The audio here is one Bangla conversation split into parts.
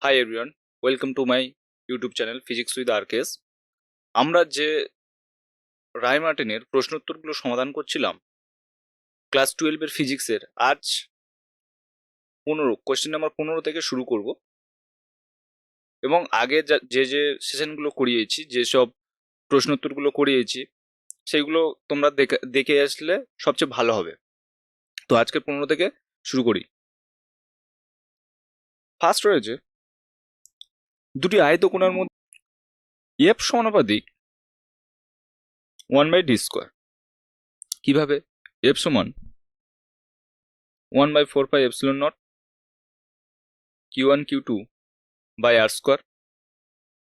High everyone, welcome to my YouTube channel physics with RKS. আমরা যে রায় মার্টিনের প্রশ্নোত্তরগুলো সমাধান করছিলাম ক্লাস 12-এর ফিজিক্সের, আজ কোয়েশ্চেন নাম্বার 15 থেকে শুরু করব। এবং আগে যে সেশনগুলো করিয়েছি, যেসব প্রশ্নোত্তরগুলো করিয়েছি, সেইগুলো তোমরা দেখে আসলে সবচেয়ে ভালো হবে। তো আজকে 15 থেকে শুরু করি। ফার্স্ট রয়েছে দুটি আয়তকোণার মধ্যে এফ সমানুপাতিক 1/d²। কিভাবে? এফ সমান 1/4πε0 Q1 Q2/r²।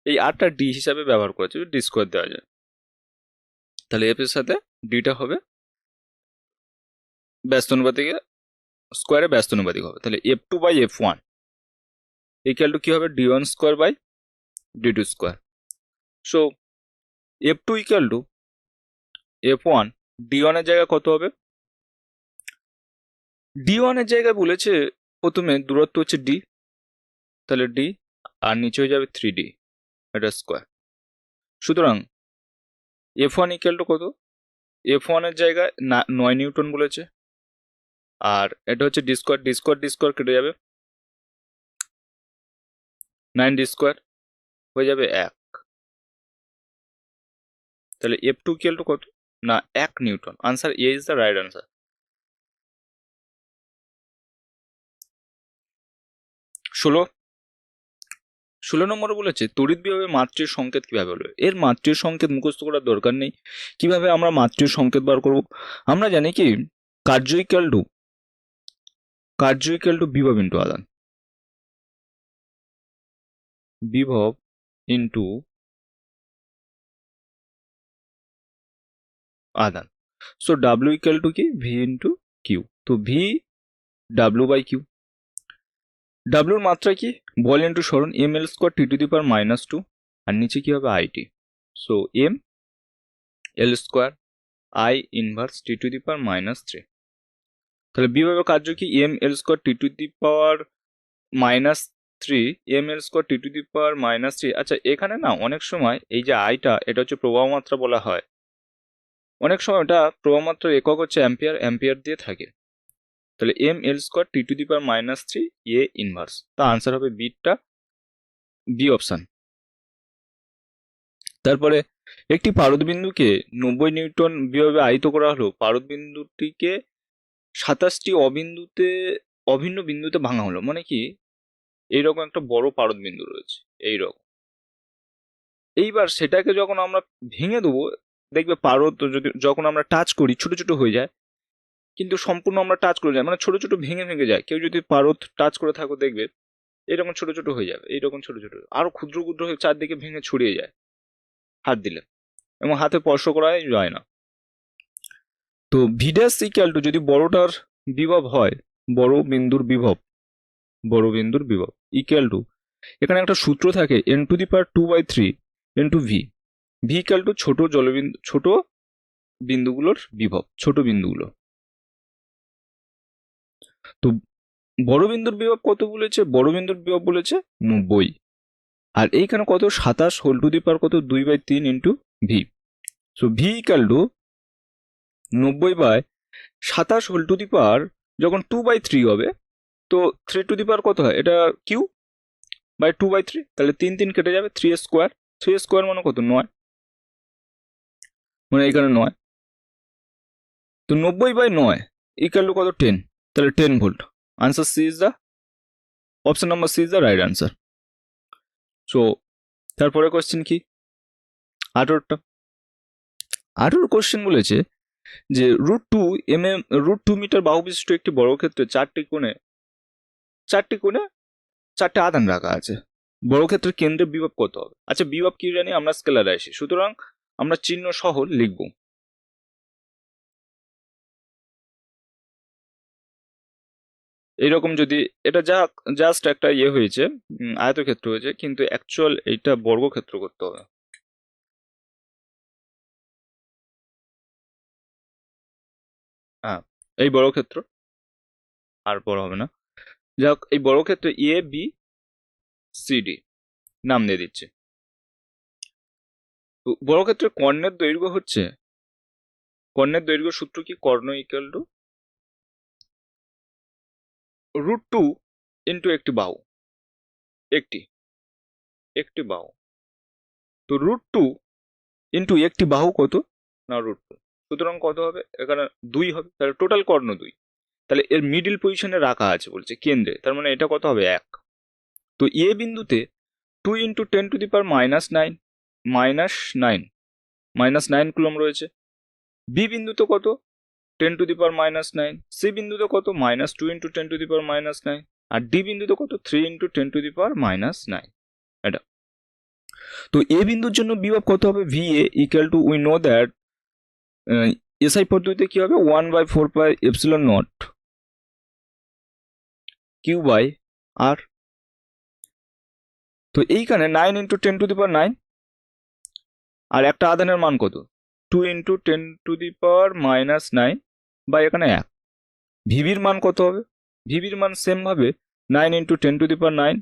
এই আরটা ডি হিসাবে ব্যবহার করেছে, ডি স্কোয়ার দেওয়া যায়, তাহলে এফ এর সাথে ডিটা হবে ব্যস্তানুপাতিক, স্কোয়ারে ব্যস্তানুপাতিক হবে। তাহলে F2/F1 ইকুয়াল টু কি হবে? d1² / d2²। So F2 equal to F1, d1 এর জায়গায় কত হবে? d1 এর জায়গায় বলেছে প্রথমে দূরত্ব হচ্ছে d, তাহলে d আর নিচে হয়ে যাবে 3d, এটা স্কোয়ার। সুতরাং F1 ইকুয়াল টু কত? F1 এর জায়গায় 9 নিউটন বলেছে, আর এটা হচ্ছে d² কেটে যাবে, 9d² হয়ে যাবে 1। তাহলে F2 ইকুয়াল টু কত? না, 1 Newton. Answer A is the right answer. 16 নম্বরে বলেছে তড়িৎ বিভবের মাত্রিক সংকেত কিভাবে হলো। এর মাত্রিক সংকেত মুখস্থ করার দরকার নেই। কিভাবে আমরা মাত্রিক সংকেত বার করব? আমরা জানি কি কার্য ইকুয়াল টু বিভব ইন্টু আদান, বিভব ইন্টু আদান। সো ডাব্লিউ ইকুয়াল টু কি? V into Q. তো ভি ডাব্লিউ/কিউ। ডাব্লিউর মাত্রা কি? বল ইন্টু সরণ, ml² t⁻⁻², আর নিচে কি হবে? IT. So M l² I inverse t⁻⁻3। তাহলে বিভবের কার্য কি? ml² t⁻⁻3, ml² t⁻⁻3। আচ্ছা, এখানে না অনেক সময় এই যে আইটা, এটা হচ্ছে প্রবাহ মাত্রা বলা হয়। অনেক সময় এটা প্রবাহ মাত্রার একক হচ্ছে অ্যাম্পিয়ার দিয়ে থাকে। তাহলে ml² t⁻⁻3 এ ইনভার্স। তা আনসার হবে বি অপশন। তারপরে একটি পারদবিন্দুকে 90 নিউটন বিভবে আহিত করা হলো। পারদবিন্দুটিকে 27টি অভিন্ন বিন্দুতে ভাঙা হলো। মানে কি, এইরকম একটা বড় পারদবিন্দু রয়েছে এইরকম। এইবার সেটাকে যখন আমরা ভেঙে দেবো, দেখবে যখন আমরা টাচ করি ছোট ছোট হয়ে যায়, কিন্তু সম্পূর্ণ আমরা টাচ করে যায়, মানে ছোট ছোট ভেঙে যায়। কেউ যদি পারদ টাচ করে থাকো, দেখবে এইরকম ছোট ছোট হয়ে যাবে, এইরকম ছোট ছোট, আরো ক্ষুদ্র ক্ষুদ্র হয়ে চারদিকে ভেঙে ছড়িয়ে যায় হাত দিলে, এবং হাতে স্পর্শ করা যায় না। তো ভিডাস ইকুয়াল টু, যদি বড়টার বিভব হয়, বড় বিন্দুর বিভব ইকুয়াল টু, এখানে একটা সূত্র থাকে n⁻²/3 into V. V equal two ছোট বিন্দুগুলোর বিভব, ছোট বিন্দুগুলো। তো বড় বিন্দুর বিভব কত বলেছে? বড় বিন্দুর বিভব বলেছে 90, আর এইখানে কত? 27 কত? 2/3 into V. So V equal two 90/27 যখন 2/3 হবে, তো 3 কত হয়? এটা কিউ বাই 2/3, তাহলে 3 কেটে যাবে, 3² মানে কত? 9, মানে এখানে 9। তো 90/9 ইকুয়াল টু কত? 10, তাহলে 10 volt. Answer C is the option number C is the right answer. So তারপরে কোশ্চেন কি? 18 কোশ্চেন বলেছে যে √2 মিটার বাহু বিশিষ্ট একটি বর্গক্ষেত্রে চারটি কোণে 4টে আধান রাখা আছে। বর্গক্ষেত্রের কেন্দ্রে বিভব কত হবে? আচ্ছা, বিভব কি জানি আমরা? স্কেলার রাশি, সুতরাং আমরা চিহ্ন সহ লিখব। এইরকম যদি এটা জাস্ট একটা হয়েছে, আয়তক্ষেত্র হয়েছে, কিন্তু অ্যাকচুয়াল এইটা বর্গক্ষেত্র করতে হবে। হ্যাঁ, এই বর্গক্ষেত্র আর বড় হবে না। যাক, এই বর্গক্ষেত্রে এ বি সিডি নাম দিয়ে দিচ্ছি। তো বর্গক্ষেত্রের কর্ণের দৈর্ঘ্য হচ্ছে, কর্ণের দৈর্ঘ্য সূত্র কি, কর্ণ ইকুয়াল টু √2 ইন্টু একটি বাহু, একটি একটি বাহু। তো √2 ইন্টু একটি বাহু কত না √2, সুতরাং কত হবে এখানে 2 হবে, তাহলে টোটাল কর্ণ 2। তাহলে এর মিডিল পজিশনে রাখা আছে বলছে কেন্দ্রে, তার মানে এটা কত হবে 1। তো এ বিন্দুতে 2 ইন্টু 10⁻⁹ -9 কুলম রয়েছে। বি বিন্দুতে কত 10⁻⁹, সি বিন্দুতে কত -2 ইন্টু 10⁻⁹, আর ডি বিন্দুতে কত 3 ইন্টু 10⁻⁹। এটা তো এ বিন্দুর জন্য বিভব কত হবে, V A equal to, we know that SI পদ্ধতিতে কি হবে 1/4πε0 Q/r। তো এইখানে 9 ইন্টু 10⁹, আর একটা আধানের মান কত 2 ইন্টু 10⁻⁹, বা এখানে 1। ভিবির মান কত হবে, ভিবির মান সেম ভাবে 9 ইন্টু 10⁻⁹,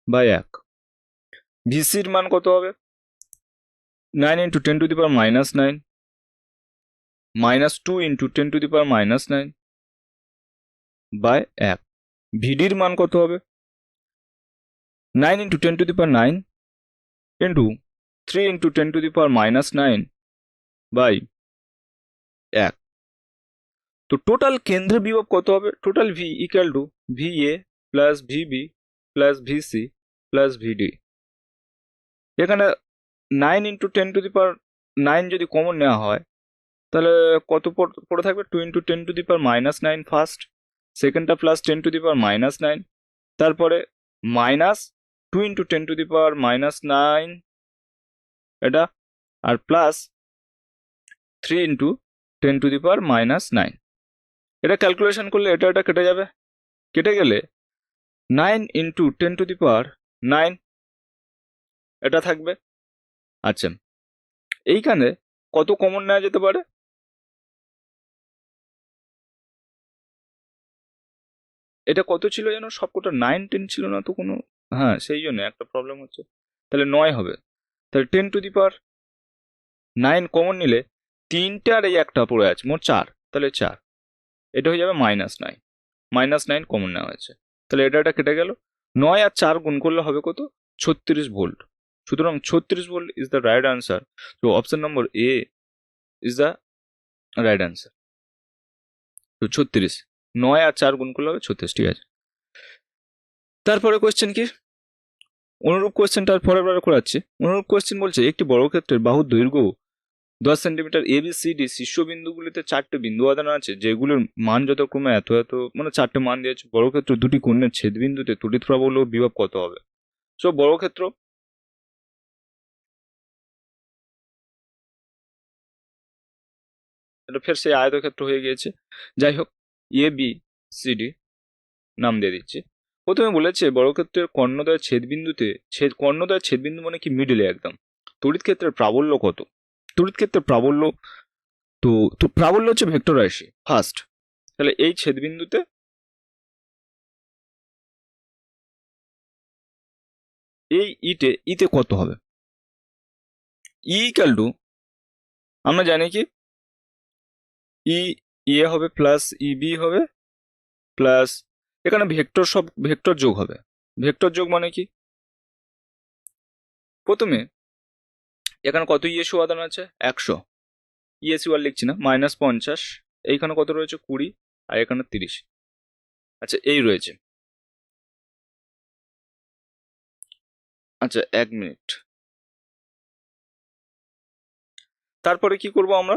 বা 1। ভিসির মান কত হবে 9 ইন্টু 10⁻⁹, -2 ইন্টু 10⁻⁹, বাই 1। ভিডির মান কত হবে 9 ইন্টু 10⁹ ইন্টু 3 ইন্টু 10⁻⁹, বাই 1। তো টোটাল কেন্দ্রের বিভব কত হবে, total V equal to V A plus VB plus VC plus VD. এখানে 9 ইন্টু 10⁹ যদি কমন নেওয়া হয় তাহলে কত পড়ে থাকবে, 2 ইন্টু 10⁻⁹ ফার্স্ট, সেকেন্ডটা প্লাস 10⁻⁹, তারপরে -2 ইন্টু 10⁻⁹ এটা, আর প্লাস 3 ইন্টু 10⁻⁹। এটা ক্যালকুলেশন করলে এটা এটা কেটে যাবে, কেটে গেলে 9 ইন্টু 10⁹ এটা থাকবে। আচ্ছা, এইখানে কত কমন নেওয়া যেতে পারে, এটা কত ছিল যেন, সবকটা 9 10 ছিল না তো কোনো, হ্যাঁ সেই জন্য একটা প্রবলেম হচ্ছে। তাহলে 9 হবে, তাহলে 10⁹ কমন নিলে 3টে আর এই একটা পড়ে আছে, মোট 4, তাহলে 4, এটা হয়ে যাবে -9 কমন নেওয়া হয়েছে। তাহলে এটা এটা কেটে গেল, 9 আর 4 গুণ করলে হবে কত 36 ভোল্ট। সুতরাং 36 volt is the right answer. তো option number A is the right answer. তো 36, 9 আর 4 গুণ করলে হবে 36, ঠিক আছে। তারপরে কোয়েশ্চেন কি, অনুরূপ কোয়েশ্চেনটার পরের বার করাচ্ছি। অনুরূপ কোয়েশ্চেন বলছে একটি বর্গক্ষেত্রের বাহুর দৈর্ঘ্য 10 সেন্টিমিটার, এবিসিডি শীর্ষবিন্দুগুলিতে 4টে বিন্দু আধান আছে, যেগুলোর মান যথাক্রমে এত এত, মানে 4টে মান দিয়েছে। বর্গক্ষেত্র দুটি কোণের ছেদবিন্দুতে তড়িৎ প্রাবল্য ও বিভব কত হবে। সো বর্গক্ষেত্র, এটা ফের সেই আয়তক্ষেত্র হয়ে গিয়েছে। যাই হোক, এ বি সি ডি নাম দিয়ে দিচ্ছি। প্রথমে বলেছে বর্গক্ষেত্রের কর্ণদ্বয়ের ছেদবিন্দুতে, কর্ণদ্বয়ের ছেদবিন্দু মানে কি মিডলে একদম, তড়িৎ ক্ষেত্রের প্রাবল্য কত। তড়িৎ ক্ষেত্রের প্রাবল্য, তো প্রাবল্য হচ্ছে ভেক্টর রাশি ফার্স্ট। তাহলে এই ছেদবিন্দুতে এই ইতে কত হবে, ইকাল টু, আমরা জানি কি এ হবে প্লাস বি হবে প্লাস, এখানে ভেক্টর, সব ভেক্টর যোগ হবে। ভেক্টর যোগ মানে কি, প্রথমে এখানে কত ইএসি উপাদান আছে 100, ইএসি আর লিখছি না, -50, এইখানে কত রয়েছে 20, আর এখানে 30। আচ্ছা এই রয়েছে, আচ্ছা 1 মিনিট। তারপরে কি করব আমরা,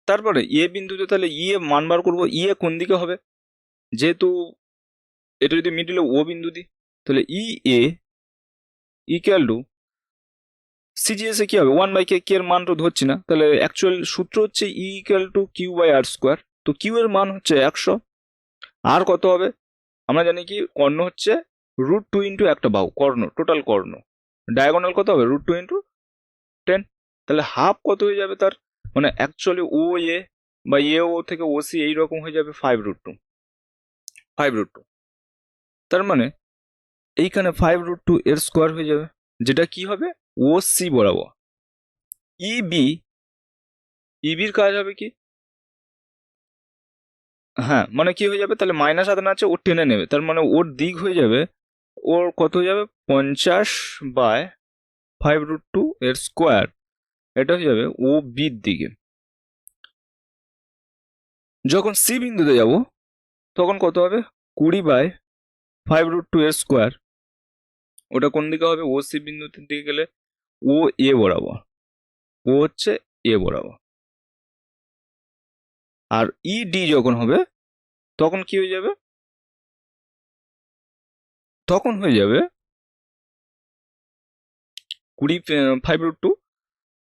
তারপরে বিন্দুতে তাহলে মান বার করবো। কোন দিকে হবে, যেহেতু এটা যদি মিডিলে ও বিন্দু দিই, তাহলে এ ইকুয়াল টু সিজিএস এ কি হবে 1/k, কে এর মান তো ধরছি না, তাহলে অ্যাকচুয়াল সূত্র হচ্ছে ইকুয়াল টু Q/r²। তো কিউ এর মান হচ্ছে 100, আর কত হবে, আমরা জানি কি কর্ণ হচ্ছে √2 ইন্টু একটা বাহু, কর্ণ টোটাল কর্ণ, ডায়াগোনাল কত হবে √2 ইন্টু 10, তাহলে হাফ কত হয়ে যাবে তার, মানে অ্যাকচুয়ালি ও এ বা ও থেকে ও সি এইরকম হয়ে যাবে 5√2। 5√2। তার মানে এইখানে 5√2 এর স্কোয়ার হয়ে যাবে, যেটা কি হবে ও সি বরাবর। ইবির কাজ হবে কি, হ্যাঁ মানে কি হয়ে যাবে, তাহলে মাইনাস আদান আছে ও টেনে নেবে, তার মানে ওর দিক হয়ে যাবে, ওর কত হয়ে যাবে 50/5√2 এর স্কোয়ার, এটা হয়ে যাবে ও বির দিকে। যখন সি বিন্দুতে যাব তখন কত হবে 20/5√2 এর স্কোয়ার, ওটা কোন দিকে হবে ও সি বিন্দুতে দিকে গেলে ও এ বরাবর, ও হচ্ছে এ বরাবর। আর ইডি যখন হবে তখন কি হয়ে যাবে, তখন হয়ে যাবে 20/5√2,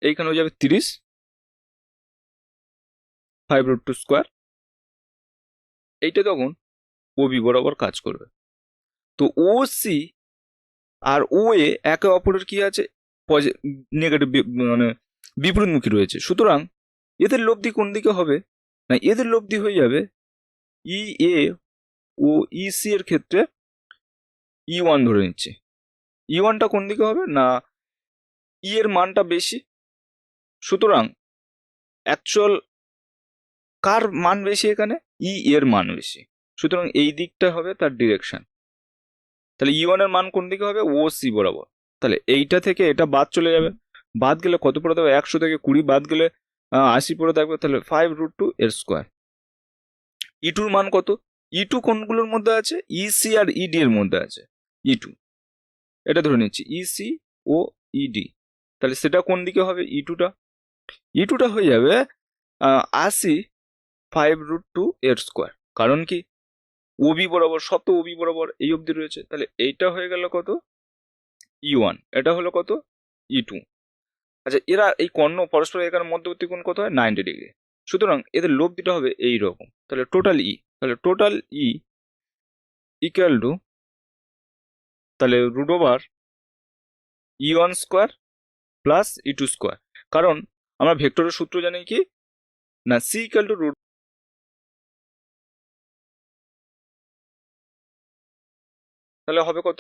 এইখানে হয়ে যাবে 30/5√2 স্কোয়ার, এইটা তখন ও বি বরাবর কাজ করবে। তো ও সি আর ও এ একে অপরের কি আছে নেগেটিভ, মানে বিপরীতমুখী রয়েছে, সুতরাং এদের লব্ধি কোন দিকে হবে না, এদের লব্ধি হয়ে যাবে ই এ ও ই সি এর ক্ষেত্রে ই ওয়ান ধরে নিচ্ছে, ই ওয়ানটা কোন দিকে হবে না ই এর মানটা বেশি, সুতরাং অ্যাকচুয়াল কার মান বেশি এখানে, ই এর মান বেশি, সুতরাং এই দিকটা হবে তার ডিরেকশন। তাহলে ই ওয়ান এর মান কোন দিকে হবে ও সি বরাবর, তাহলে এইটা থেকে এটা বাদ চলে যাবে, বাদ গেলে কত পড়ে থাকবে 100 থেকে 20 বাদ গেলে 80 পড়ে থাকবে, তাহলে 5√2 এর স্কোয়ার। ই টুর মান কত, ই টু কোনগুলোর মধ্যে আছে ই সি আর ইডি এর মধ্যে আছে, ই টু এটা ধরে নিচ্ছি ই সি ও ইডি, তাহলে সেটা কোন দিকে হবে ই টুটা হয়ে যাবে 80/5√2 এর স্কোয়ার, কারণ কি ওবি বরাবর, সব তো ওবি বরাবর এই অবধি রয়েছে, তাহলে এইটা হয়ে গেল কত ই ওয়ান, এটা হলো কত ই টু। আচ্ছা এরা এই কর্ণ পরস্পর এখানে মধ্যবর্তী কোণ কত হয় 90 ডিগ্রি, সুতরাং এদের লব্ধিটা হবে এই রকম, তাহলে টোটাল ই ইকুয়াল টু, তাহলে root over E one square plus E two square, কারণ আমরা ভেক্টরের সূত্র জানি কি না সি ইকুয়াল টু রুট, তাহলে হবে কত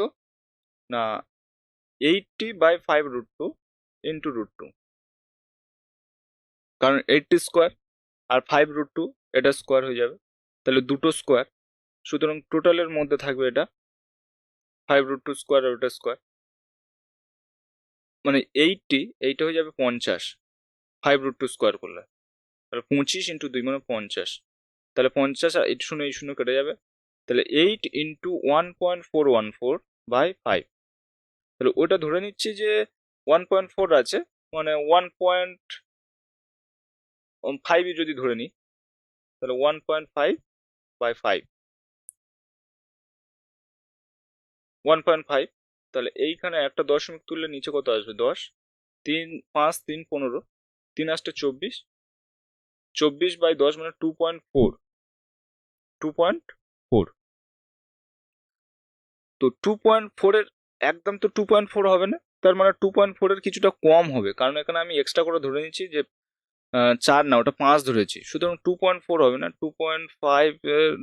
না 80/5√2 ইন্টু √2, কারণ 80 স্কোয়ার আর 5√2 এটা স্কোয়ার হয়ে যাবে, তাহলে দুটো স্কোয়ার, সুতরাং টোটালের মধ্যে থাকবে এটা 5√2 স্কোয়ার আর ওটা স্কোয়ার, মানে এইটা হয়ে যাবে 50 5√2 স্কোয়ার করলে, তাহলে 25 ইন্টু 2 মানে 50, তাহলে 50 আর এই শূন্য কেটে যাবে, তাহলে 8 ইন্টু 1.414/5, তাহলে ওটা ধরে নিচ্ছি যে 1.4 আছে, মানে 1.5 যদি ধরে নিই তাহলে 1.5/5 1.5, তাহলে এইখানে একটা দশমিক তুললে নিচে কত আসবে 10, 3 5 3 15, 3 আসতে 24, 24/10 মানে 2.4, তো 2.4 এর একদম তো 2.4 হবে না, তার মানে 2.4 এর কিছুটা কম হবে, কারণ এখানে আমি এক্সট্রা করে ধরে নিচ্ছি যে 4 না ওটা 5 ধরেছি, সুতরাং 2.4 হবে না, 2.5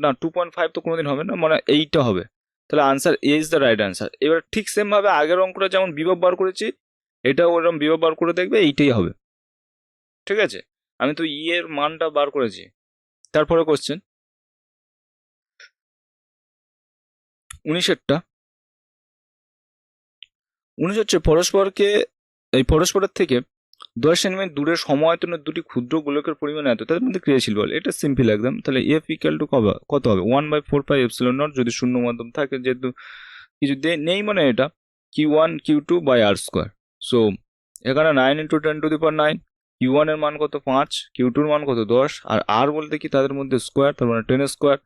না 2.5 তো কোনোদিন হবে না, মানে এইটা হবে, তাহলে answer A is the right answer. এবার ঠিক সেম ভাবে আগের অঙ্কটা যেমন বিভব বার করেছি এটাও ওরকম বিভব বার করে দেখবে, এইটাই হবে, ঠিক আছে। আমি তো ই এর মানটা বার করেছি। তারপরে কোশ্চেন 19 হচ্ছে পরস্পরের থেকে 10 সেন্টিমিটার দূরের সমায়তনের দুটি ক্ষুদ্র গোলকের পরিমাণ এত, তাদের মধ্যে ক্রিয়াশীল বল, এটা সিম্পল একদম, তাহলে এফ ইকুয়াল টু কত হবে 1/4πε0, যদি শূন্য মাধ্যম থাকে, যেহেতু কিছু নেই মানে এটা Q1 Q2/r², সো এখানে 9 × 10⁹, Q1 এর মান কত 5, Q2 এর মান কত 10, আর R বলতে কি তাদের মধ্যে স্কোয়ার, তার মানে 10 স্কোয়ার,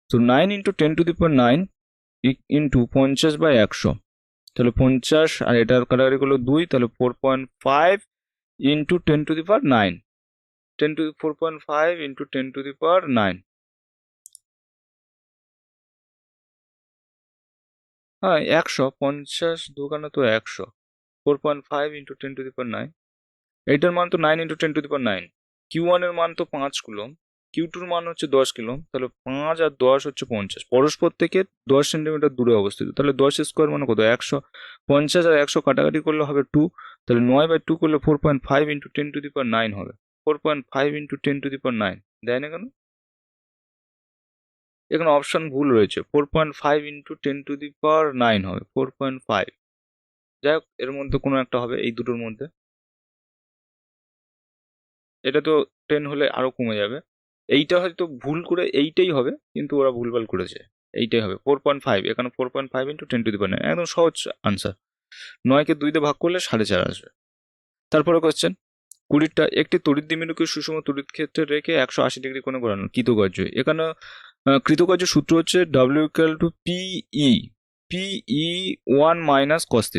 তো 9 × 10⁹ ইন্টু 50/100, তাহলে 50 আর এটার কাটাকাটি করলো 2, তাহলে 4.5 ইন্টু 10⁹, 4.5 ইন্টু 10⁹, হ্যাঁ 150 দোকানে তো 100, 4.5 ইন্টু 10⁹, এইটার মান তো 9 × 10⁹, Q1 এর মান তো 5 কুলম, কিউ টুর মান হচ্ছে 10 কিলো, তাহলে 5 আর 10 হচ্ছে 50, পরস্পর থেকে 10 সেন্টিমিটার দূরে অবস্থিত। তাহলে 10 স্কোয়ার মানে কত, 100। 50 আর 100 কাটাকাটি করলে হবে 2, তাহলে 9/2 করলে 4.5 ইন্টু 10⁹ হবে। 4.5 ইন্টু 10⁹ দেয় না কেন? এখানে অপশন ভুল রয়েছে, 4.5 ইন্টু 10⁹ হবে 4.5। যাই হোক, এর মধ্যে কোনো একটা হবে এই দুটোর মধ্যে। এটা তো 10 হলে আরো কমে যাবে। এইটা হয়তো ভুল করে এইটাই হবে, কিন্তু ওরা ভুলভাল করেছে। এইটাই হবে 4.5, এখানে 4.5 ইন্টু 10⁹ একদম সহজ আনসার। 9কে 2 দিয়ে ভাগ করলে 4.5 আসবে। তারপরে কোশ্চেন 20টা, একটি তড়িৎদ্বিমেরুকে সুষম তড়িৎ ক্ষেত্রে রেখে 180 ডিগ্রি কোণে ঘোরানো কৃতকার্য। এখানে কৃতকার্য সূত্র হচ্ছে W equal to PE 1 minus cos θ।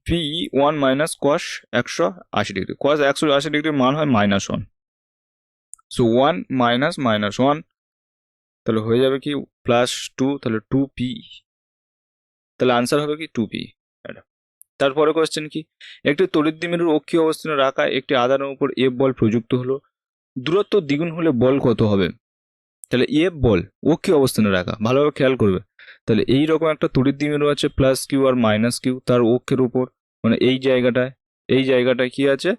PE 1 minus cos 180 degree, cos 180 ডিগ্রির মান হয় -1। সো 1 মাইনাস -1, তাহলে হয়ে যাবে কি +2, তাহলে 2P, তাহলে আনসার হবে কি 2P। তারপরে কোশ্চেন কি, একটি তড়িৎদ্বিমেরুর অক্ষীয় অবস্থানে রাখা একটি আধানের উপর F বল প্রযুক্ত হলো, দূরত্ব দ্বিগুণ হলে বল কত হবে? তাহলে F বল অক্ষীয় অবস্থানে রাখা, ভালোভাবে খেয়াল করবে। তাহলে এইরকম একটা তড়িৎদ্বিমেরু আছে +Q আর -Q, তার অক্ষের উপর মানে এই জায়গাটায় কি আছে,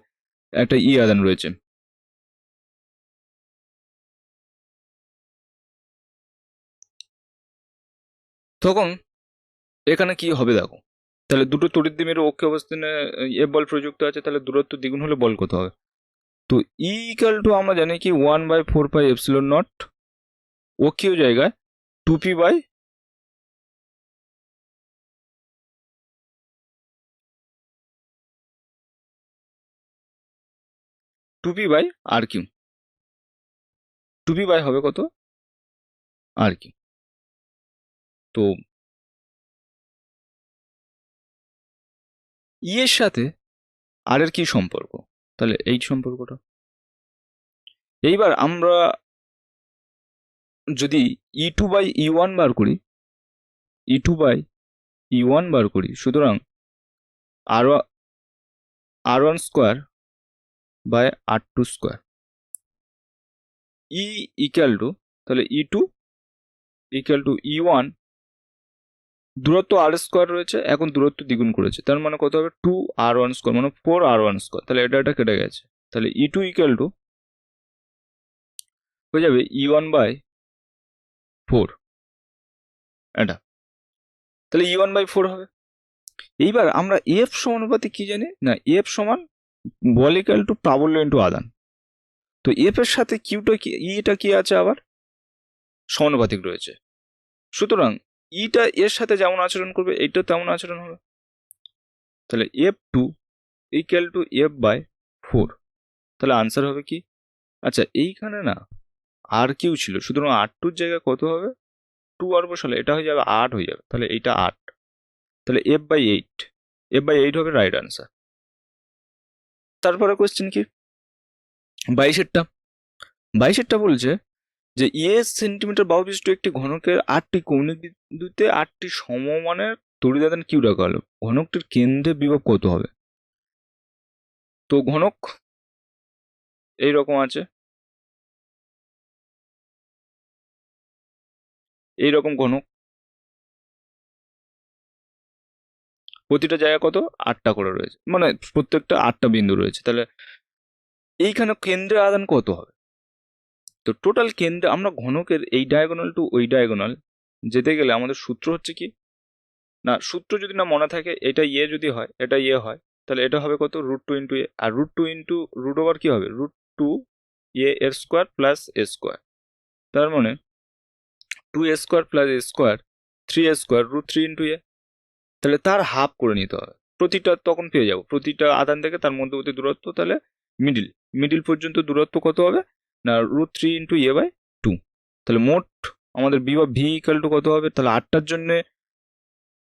একটা আধান রয়েছে। তখন এখানে কি হবে দেখো, তাহলে দুটো তড়িৎদ্বিমেরু অক্ষীয় অবস্থানে F বল প্রযুক্ত আছে, তাহলে দূরত্ব দ্বিগুণ হলে বল কত হবে? তো E ইকাল টু আমরা জানি কি 1/4πε0, অক্ষীয় জায়গায় 2P by RQ। 2P by হবে কত, RQ। তো E এর সাথে আর এর কি সম্পর্ক, তাহলে এই সম্পর্কটা। এইবার আমরা যদি E2/E1 বার করি, E2/E1 বার করি, সুতরাং R1 square by R2 square E equal to, তাহলে E2 ইকুয়াল টু E1, দূরত্ব আর স্কোয়ার রয়েছে, এখন দূরত্ব দ্বিগুণ করেছে, তার মানে কত হবে 2R1 স্কোয়ার মানে 4R1 স্কোয়ার, তাহলে এটা কেটে গেছে। তাহলে E2 ইকুয়াল টু হয়ে যাবে E1/4, এটা তাহলে E1/4 হবে। এইবার আমরা F সমানুপাতিক কি জানি না, F সমান বল ইকুয়াল টু প্রাবল্য ইন্টু আদান। তো F এর সাথে কিউটা কি, ইটা কি আছে আবার সমানুপাতিক রয়েছে, সুতরাং ইটা এর সাথে যেমন আচরণ করবে এইটা তেমন আচরণ হবে। তাহলে F2 ইকুয়াল টু F/4, তাহলে আনসার হবে কি, আচ্ছা এইখানে না RQ ছিল, সুতরাং R2 জায়গায় কত হবে 2 আর বসালে এটা হয়ে যাবে 8 হয়ে যাবে, তাহলে এইটা 8, তাহলে F/8 হবে রাইট আনসার। তারপরে কোশ্চেন কি 22টা বলছে যে সেন্টিমিটার বাহুবিশিষ্ট একটি ঘনকের 8টি কৌণিক বিন্দুতে 8টি সমমানের তড়িদাদান কিউ রাখা হলো, ঘনকটির কেন্দ্রে বিভব কত হবে? তো ঘনক এইরকম আছে, এইরকম ঘনক, প্রতিটা জায়গায় কত 8টা করে রয়েছে, মানে প্রত্যেকটা 8টা বিন্দু রয়েছে, তাহলে এইখানে কেন্দ্রে আদান কত হবে? তো টোটাল কেন্দ্রে আমরা ঘনকের এই ডায়াগোনাল টু ওই ডায়াগোনাল যেতে গেলে আমাদের সূত্র হচ্ছে কি না, সূত্র যদি না মনে থাকে, এটা যদি হয় এটা হয়, তাহলে এটা হবে কত √2 ইন্টু এ, আর √2 ইন্টু √ওভার কি হবে √2 এর স্কোয়ার প্লাস এ স্কোয়ার, তার মানে 2a square plus A square 3a square √3 into A, তাহলে তার হাফ করে নিতে হবে। প্রতিটা তখন পেয়ে যাবো প্রতিটা আদান থেকে তার মধ্যবর্তী দূরত্ব, তাহলে মিডিল পর্যন্ত দূরত্ব কত হবে না √3 ইন্টু a/2, তাহলে মোট আমাদের বিভব ভি ইকাল টু কত হবে, তাহলে 8টার জন্য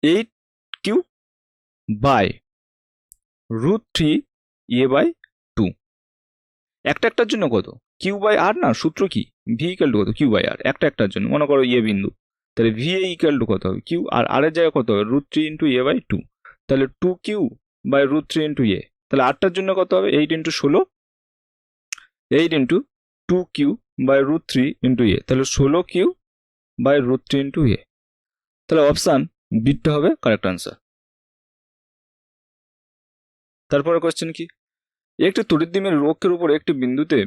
8Q বাই √3 a/2, একটার জন্য কত Q/R না, সূত্র কি ভি ইকাল টু কত Q/R, একটার জন্য মনে করো বিন্দু, তাহলে VA ইকাল টু কত হবে Q, আর এর জায়গায় কত হবে √3 ইন্টু a/2, তাহলে 2Q বাই √3 ইন্টু এ, তাহলে 8টার জন্য কত হবে 8 into 16, 8 into 2q by √3 into A, তাহলে 16q বাই √3 ইন্টু এ। তাহলে অপশান বিটা হবে কারেক্ট আনসার। তারপরে কোশ্চেন কি, একটি তড়িৎদ্বিমের রোধকের উপর একটি বিন্দুতে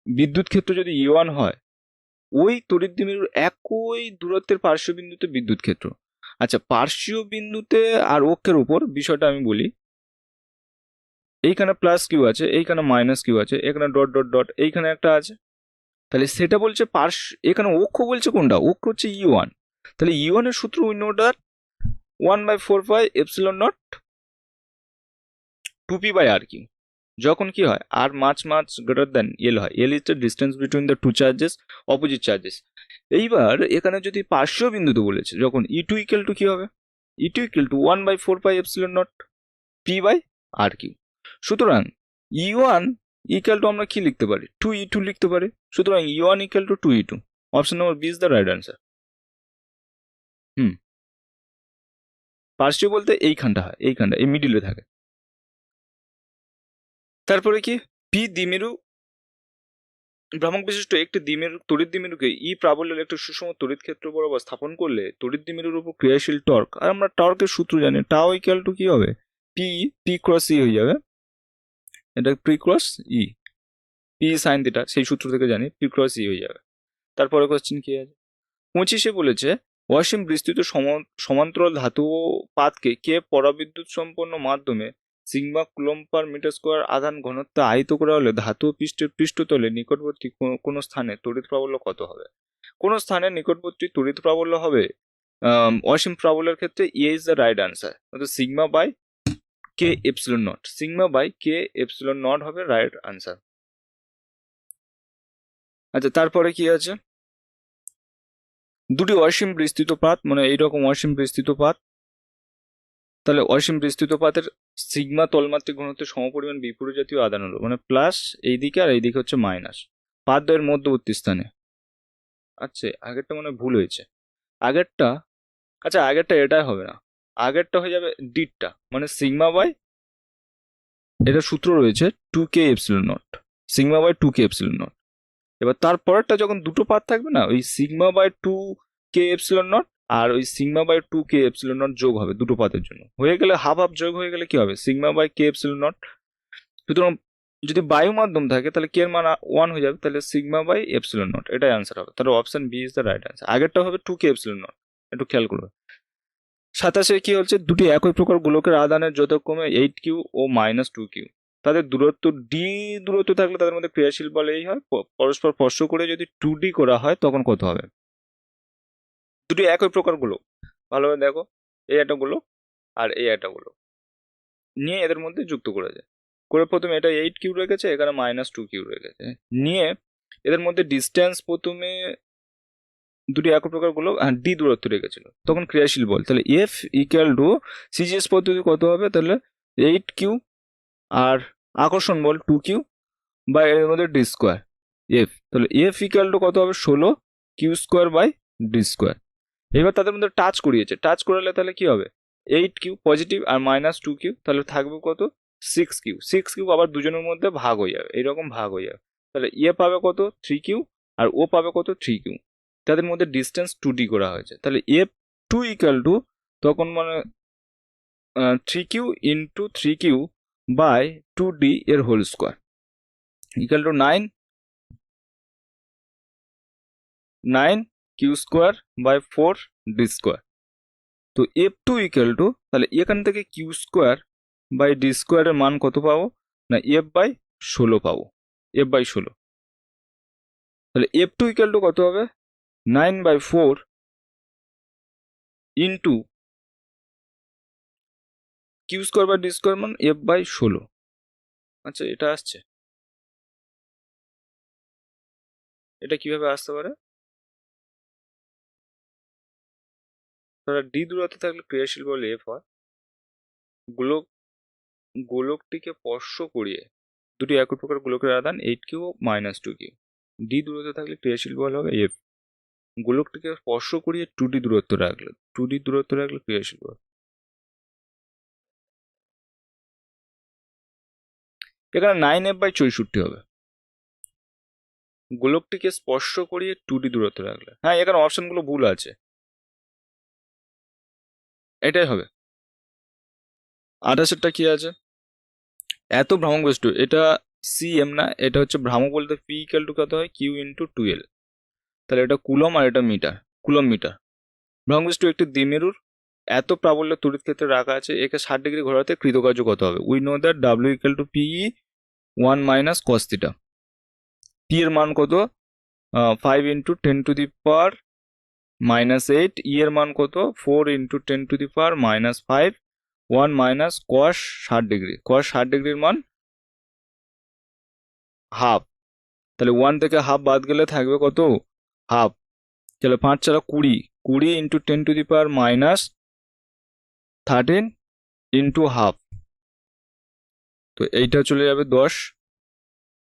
বিদ্যুৎ ক্ষেত্র যদি E1 হয়, ওই তড়িৎদ্বিমের একই দূরত্বের পার্শ্ব বিন্দুতে বিদ্যুৎ ক্ষেত্র। আচ্ছা, পার্শ্ব বিন্দুতে আর অক্ষের উপর বিষয়টা আমি বলি, এইখানে প্লাস কিউ আছে, এইখানে মাইনাস কিউ আছে, এখানে ডট ডট ডট, এইখানে একটা আছে। তাহলে সেটা বলছে এখানে অক্ষ বলছে কোনটা, অক্ষ হচ্ছে E1। তাহলে E1 এর সূত্র we know that 1/4πε0 2p by R cube. যখন কি হয়, R much greater than L হয়, L is the distance between the two charges, opposite charges. এইবার এখানে যদি পার্শ্ব বিন্দুতে বলেছে, যখন E2 ইকুয়াল টু কি হবে, E2 equal to 1/4πε0 P by R cube. সুতরাং E1 ইকুয়াল টু আমরা কি লিখতে পারি, 2E2 লিখতে পারি। সুতরাং E1 equal to 2E2, option number B is the right answer. পার্শ্ব বলতে এইখানটা হয়, এইখানটা এই মিডিলে থাকে। তারপরে কি, পি দ্বিমেরু ভ্রামক বিশিষ্ট একটি দ্বিমেরু তড়িৎ দ্বিমেরুকে ই প্রাবল্যের একটি সুষম তড়িৎ ক্ষেত্র বরাবর স্থাপন করলে তড়িৎ দ্বিমেরুর উপর ক্রিয়াশীল টর্ক, আর আমরা টর্কের সূত্র জানি, টাও ইকুয়াল টু কি হবে, পি ক্রস ই হয়ে যাবে। এটা P cross E, P sine theta, সেই সূত্র থেকে জানি পি ক্রস ই হয়ে যাবে। তারপরে কোশ্চেন কি আছে, 25-এ বলেছে অসীম বিস্তৃত সমান্তরাল ধাতু পাতকে কে পরাবিদ্যুৎ সম্পন্ন মাধ্যমে sigma coulomb per metre square আধান ঘনত্ব আহিত করা হলে ধাতু পৃষ্ঠের পৃষ্ঠতলে নিকটবর্তী কোনো স্থানে তড়িৎ প্রাবল্য কত হবে। কোন স্থানে নিকটবর্তী তড়িৎ প্রাবল্য হবে অসীম প্রাবল্যের ক্ষেত্রে A is the right answer, অর্থাৎ sigma by K epsilon naught, sigma by K epsilon naught হবে রাইট আনসার। আচ্ছা, তারপরে কি আছে, দুটি অসীম বিস্তৃত পাত, মানে এইরকম অসীম বিস্তৃত পাত, তাহলে অসীম বিস্তৃত পাতের সিগমা তলমাত্রিক ঘনত্বের সমপরিমাণ বিপরীত জাতীয় আদান হলো, মানে প্লাস এইদিকে আর এইদিকে হচ্ছে মাইনাস, পাত দ্বয়ের মধ্যবর্তী স্থানে। আচ্ছা, আগেরটা মনে ভুল হয়েছে, আগেরটা, আচ্ছা আগেরটা এটাই হবে না, আগেরটা হয়ে যাবে ডিটটা, মানে সিগমা বাই, এটা সূত্র রয়েছে 2k epsilon naught, sigma by 2k epsilon naught. এবার তারপরেরটা যখন দুটো পাত থাকবে না, ওই sigma by 2k epsilon naught আর ওই sigma by 2k epsilon not যোগ হবে দুটো পাতের জন্য, হয়ে গেলে হাফ হাফ যোগ হয়ে গেলে কি হবে, sigma by K epsilon naught. সুতরাং যদি বায়ু মাধ্যম থাকে তাহলে কে এর মান 1 হয়ে যাবে, তাহলে সিগমা বাই এপসিলন নট, এটাই আনসার হবে। তাহলে option B is the right answer. আগেরটা হবে 2k এপসিলন নট, একটু খেয়াল করবে। 27-এ কি হচ্ছে, দুটি একই প্রকার গোলকের আধানের যথাক্রমে 8q ও -2q, তাদের দূরত্ব ডি দূরত্ব থাকলে তাদের মধ্যে ক্রিয়াশীল বল এই হয়, পরস্পর স্পর্শ করে যদি 2d করা হয় তখন কত হবে। দুটি একই প্রকার গোলক, ভালোভাবে দেখো, এই একটা গোলক আর এই একটা গোলক নিয়ে এদের মধ্যে যুক্ত করে যায়, করে প্রথমে এটা 8q রেখেছে, এখানে -2q রেখেছে, নিয়ে এদের মধ্যে ডিস্টেন্স প্রথমে দুটি একই প্রকার গোলক আর ডি দূরত্ব রেখেছিল, তখন ক্রিয়াশীল বল, তাহলে এফ ইকুয়াল টু সিজিএস পদ্ধতি কত হবে, তাহলে 8q আর আকর্ষণ বল 2q বা এর মধ্যে ডি স্কোয়ার এফ, তাহলে এফ ইকুয়াল টু কত হবে 16q² বাই ডি স্কোয়ার। এবার তাদের মধ্যে টাচ করিয়েছে, টাচ করালে তাহলে কি হবে, 8q পজিটিভ আর -2q, তাহলে থাকবে কত 6q, 6q আবার দুজনের মধ্যে ভাগ হয়ে যাবে, এইরকম ভাগ হয়ে যাবে, তাহলে এ পাবে কত 3q আর ও পাবে কত 3q, তাদের মধ্যে ডিস্টেন্স 2d করা হয়েছে, তাহলে এফ টু ইকুয়াল টু তখন মানে 3q ইন্টু 3q বাই 2d এর whole square equal to 9q² by 4d square. তো এফ টু ইকুয়াল টু, তাহলে এখান থেকে q² বাই ডি স্কোয়ারের মান কত পাবো না, f/16 পাবো, f/16। তাহলে এফ টু ইকুয়াল টু কত হবে 9/4 into q² by D square মান f/16। আচ্ছা, এটা আসছে, এটা কিভাবে আসতে পারে, তাহলে ডি দূরত্বে থাকলে ক্রিয়াশীল বল এফ হয়, গোলকটিকে স্পর্শ করিয়ে দুটি একই প্রকার গোলকের আধান 8q ও -2q, ডি দূরত্বে থাকলে ক্রিয়াশীল বল হবে এফ, গোলকটিকে স্পর্শ করিয়ে 2d দূরত্ব রাখলে ক্রিয়াশীল বল। এখানে 9f/64 হবে, গোলকটিকে স্পর্শ করিয়ে 2D দূরত্ব রাখলে। হ্যাঁ, এখানে অপশনগুলো ভুল আছে, এটাই হবে। 28এরটা কি আছে, এত ভ্রামক বস্তু, এটা সিএম না, এটা হচ্ছে ভ্রামক বলতে পি ইকুয়াল টু কত হয়, কিউ ইন্টু 2L। তাহলে এটা কুলম আর এটা মিটার, কুলম মিটার। ভ্রামক বস্তু একটি দ্বিমেরুর এত প্রাবল্য তড়িৎ ক্ষেত্রে রাখা আছে, একে 60 ডিগ্রি ঘোরাতে কৃতকার্য কত হবে? We know that W equal to PE 1 minus cos theta. P এর মান কত? 5 ইন্টু 10⁻⁻⁸ ই এর মান কত? 4 ইন্টু 10⁻⁻5 1 মাইনাস কস 60 ডিগ্রি। কস 60 ডিগ্রির মান হাফ, তাহলে 1 থেকে হাফ বাদ গেলে থাকবে কত? হাফ। তাহলে 5 4 20, 20 ইন্টু 10⁻13 ইন্টু হাফ, তো এইটা চলে যাবে 10,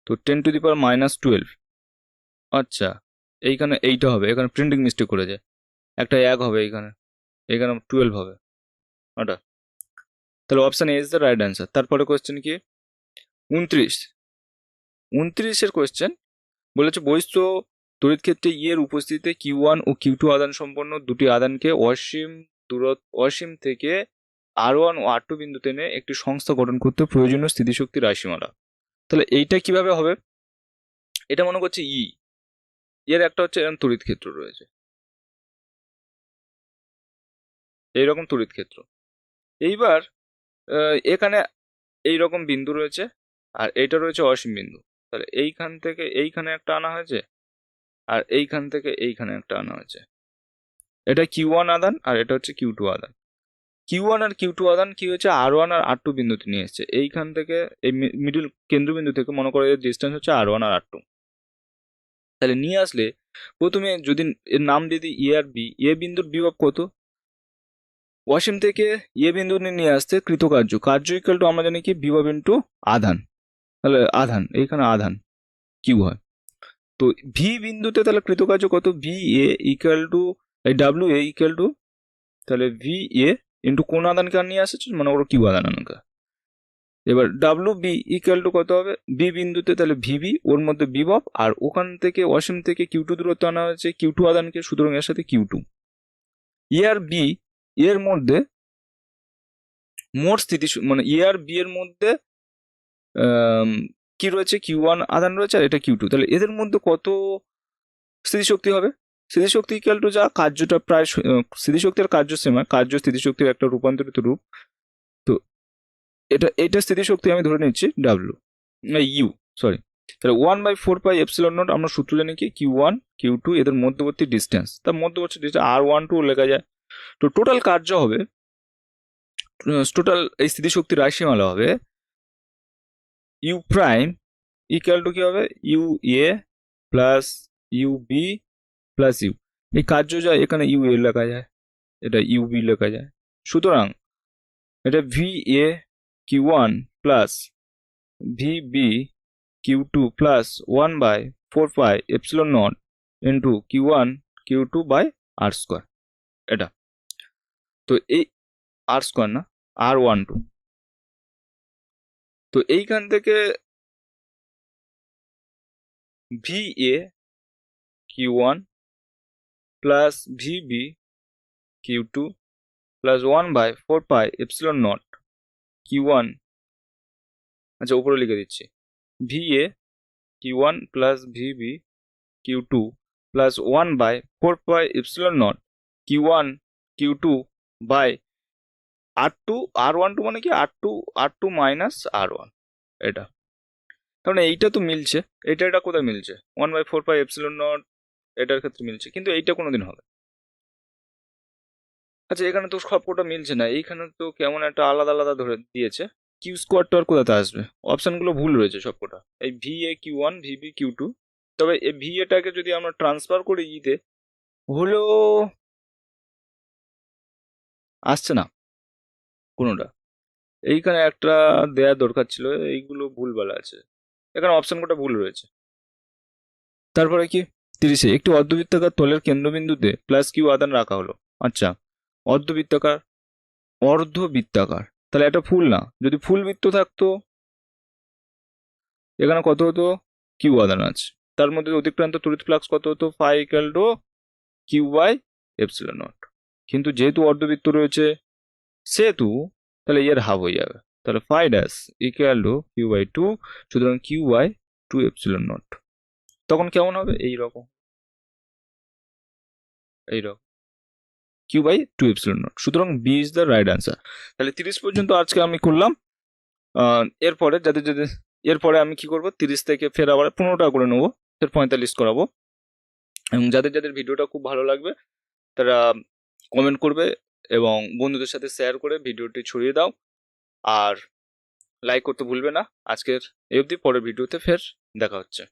তো 10⁻12। আচ্ছা, এইখানে এইটা হবে, এখানে প্রিন্টিং মিস্টেক করে যায়, একটা 1 হবে এইখানে, এখানে 12 হবে ওটা। তাহলে option A is the right answer. তারপরে কোয়েশ্চেন কি, 29 কোয়েশ্চেন বলেছে বহিস্থ তড়িৎ ক্ষেত্রে ই এর উপস্থিতিতে Q1 ও Q2 আদান সম্পন্ন দুটি আদানকে অসীম থেকে R1 ও R2 বিন্দুতে এনে একটি সংস্থা গঠন করতে প্রয়োজনীয় স্থিতিশক্তি রাশিমালা। তাহলে এইটা কিভাবে হবে? এটা মনে করছে এর একটা হচ্ছে এরকম তড়িৎ ক্ষেত্র রয়েছে, এইরকম তড়িৎ ক্ষেত্র। এইবার এখানে এইরকম বিন্দু রয়েছে আর এইটা রয়েছে অসীম বিন্দু। তাহলে এইখান থেকে এইখানে একটা আনা হয়েছে আর এইখান থেকে এইখানে একটা আনা হয়েছে। এটা Q1 আদান আর এটা হচ্ছে Q2 আদান। Q1 আর Q2 আদান কি হচ্ছে, R1 আর R2 বিন্দুতে নিয়ে এসছে। এইখান থেকে এই মিডল কেন্দ্রবিন্দু থেকে মনে করো এর ডিস্টেন্স হচ্ছে R1 আর R2। তাহলে নিয়ে আসলে প্রথমে যদি এর নাম দিয়ে দিই এ আর বি, এ বিন্দুর বিভব কত? অসীম থেকে এ বিন্দু নিয়ে আসতে কৃতকার্য, কার্য ইকুয়াল টু আমরা জানি কি বিভব ইন্টু আধান। তাহলে আধান, এইখানে আধান কিউ হয়। তো ভি বিন্দুতে তাহলে কৃতকার্য কত? ভি এ ইকুয়াল টু এই ডাব্লিউ এ ইকুয়াল টু, তাহলে ভি এ ইন্টু কোন আদানকে নিয়ে আসছে, মনে করো কিউ আদান আনকা। এবার ডাব্লিউ বি ইকুয়াল টু কত হবে? বি বিন্দুতে তাহলে ভিবি, ওর মধ্যে বিভব, আর ওখান থেকে অসীম থেকে Q2 দূরত্ব আনা হয়েছে Q2 আদানকে, সুতরাং এর সাথে Q2। এ আর বি এর মধ্যে মোট স্থিতি, মানে এ আর বি এর মধ্যে কি রয়েছে? Q1 আদান রয়েছে আর এটা Q2। তাহলে এদের মধ্যে কত স্থিতিশক্তি হবে? স্থিতিশক্তি ইকুয়াল টু যা কার্যটা প্রায় স্থিতিশক্তি আর কার্য সেম হয়, কার্য স্থিতিশক্তির একটা রূপান্তরিত রূপ। তো এটা স্থিতিশক্তি আমি ধরে নিচ্ছি ডাব্লিউ, ইউ সরি। তাহলে 1/4πε0 আমরা সূত্র জানি কি Q1 Q2 এদের মধ্যবর্তী ডিস্টেন্স, তার মধ্যবর্তী ডিস্টেন্স R12 লেখা যায়। তো টোটাল কার্য হবে, টোটাল এই স্থিতিশক্তি রাশিমালা হবে ইউ প্রাইম ইকুয়াল টু কি হবে? U A plus U B plus U, এই কার্য যায় এখানে ইউ এ লেখা যায়, এটা ইউ বি লেখা যায়। সুতরাং এটা V A Q1 plus V B Q2 plus 1/4πε0 into Q1 Q2 by R square. এটা তো এই আর স্কোয়ার না, R12। তো এইখান থেকে V A Q1 plus V B Q2 plus 1/4πε0 Q1, আচ্ছা উপরে লিখে দিচ্ছি, V A Q1 plus V B Q2 plus 1/4πε0 Q1 Q2 by R12 মানে কি R2 মাইনাস R1। এটা কারণ এইটা তো মিলছে, এটা কোথায় মিলছে? 1/4πε0 এটার ক্ষেত্রে মিলছে, কিন্তু এইটা কোনোদিন হবে। আচ্ছা এখানে তো সবকটা মিলছে না, এইখানে তো কেমন একটা আলাদা আলাদা ধরে দিয়েছে। কিউ স্কোয়ারটা আর কোথাতে আসবে? অপশনগুলো ভুল রয়েছে সবকটা। এই V A Q1 V B Q2, তবে এই ভি এটাকে যদি আমরা ট্রান্সফার করি ইতে, হলেও আসছে না কোনোটা। এইখানে একটা দেয়া দরকার ছিল, এইগুলো ভুলভাল আছে, এখানে অপশন কোটা ভুল রয়েছে। তারপরে কি 30-এ একটি অর্ধবৃত্তাকার তলের কেন্দ্রবিন্দুতে প্লাস কিউ আদান রাখা হলো। আচ্ছা অর্ধবৃত্তাকার, তাহলে এটা ফুল না, যদি ফুল বৃত্ত থাকতো এখানে কত হতো? কিউ আদান আছে, তার মধ্যে অতিক্রান্ত তড়িৎ ফ্লাক্স কত হতো, phi equal to Q by epsilon naught. কিন্তু যেহেতু অর্ধবৃত্ত রয়েছে সেহেতু তাহলে এর হাফ হয়ে যাবে, তাহলে phi dash equal to Q by two, সুতরাং Q by two epsilon naught. তখন কেমন হবে, এইরকম Q by two epsilon naught. সুতরাং B is the right answer. তাহলে 30 পর্যন্ত আজকে আমি করলাম। এরপরে এরপরে আমি কি করব, 30 থেকে ফের আবার 15টা করে নেবো, ফের 45 করাবো। এবং যাদের যাদের ভিডিওটা খুব ভালো লাগবে তারা কমেন্ট করবে এবং বন্ধুদের সাথে শেয়ার করে ভিডিওটি ছড়িয়ে দাও, আর লাইক করতে ভুলবে না। আজকের এই অবধি, পরের ভিডিওতে ফের দেখা হচ্ছে।